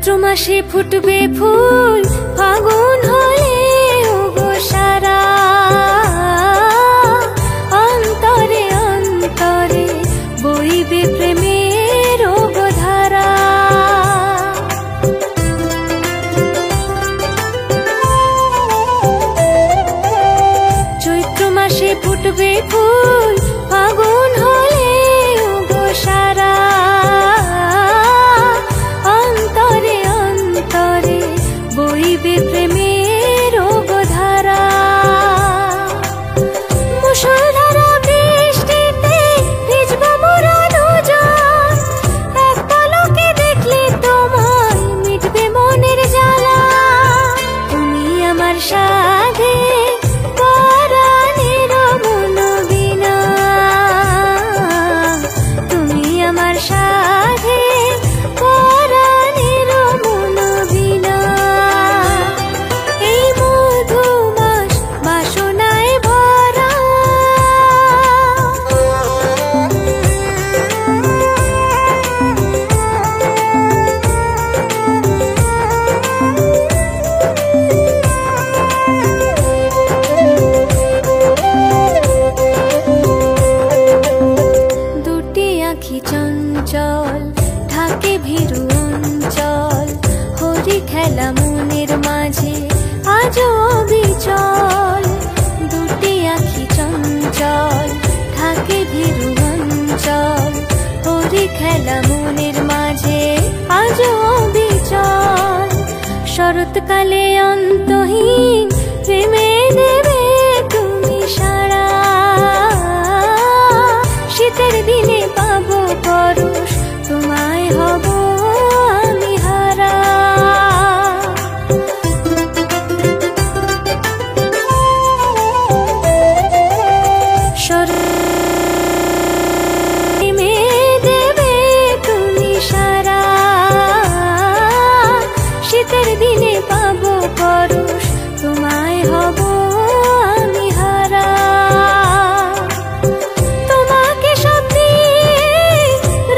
চৈত্র মাসে ফুটবে ফুল, ফাগুন হলে ওগো সারা, অন্তরে অন্তরে বইবে প্রেমের ওগো ধারা। চৈত্র মাসে ফুটবে ফুল, ফাগুন হলে ওগো সারা, অন্তরে অন্তরে বইবে প্রেমের ওগো ধারা। মুষলধারা বৃষ্টিতে ভিজব মোরা দুজন, এক পলকে দেখলে তোমায় মিটবে মনের জ্বালা। তুমি আমার সাধে পরাণের মনোবিনা, তুমি আমার সাধে পরাণের মনোবিনা। এই মধুমাস বাসনায় ভরা, দুটি আঁখি চঞ্চল ঢাকে ভীরু অঞ্চল, হরি খেলা মনের মাঝে আজও অবিচল। দুটি আঁখি চঞ্চল ঢাকে ভীরু অঞ্চল, হরি খেলা মনের মাঝে আজও অবিচল। শরৎকালে অন্তহীন প্রেমে দেবে তুমি সাড়া, শীতের দিনে পাবো পরশ তোমায় হব আমি হারা। প্রেমে দেবে তুমি সারা, শীতের দিনে পাবো পরশ তোমায় হব আমি হারা। তোমাকে সব দিয়ে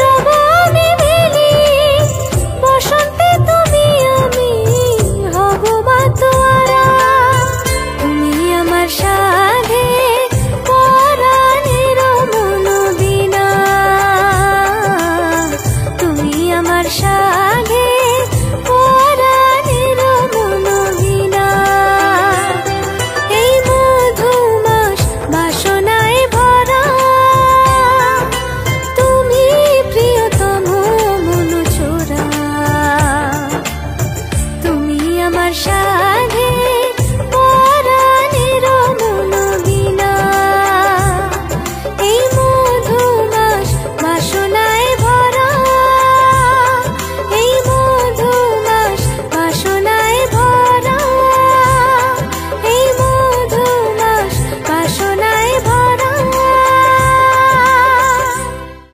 রব আমি মিলি, বসন্তে তুমি আমি হব বাতোয়ারা। তুমি আমার সাধে পরাণের মনোবিনা, তুমি আমার সাধে পরাণের মনোবিনা। এই মধুমাস বাসনায় ভরা, তুমি প্রিয়তম মনোছোড়া, তুমি আমার সাথে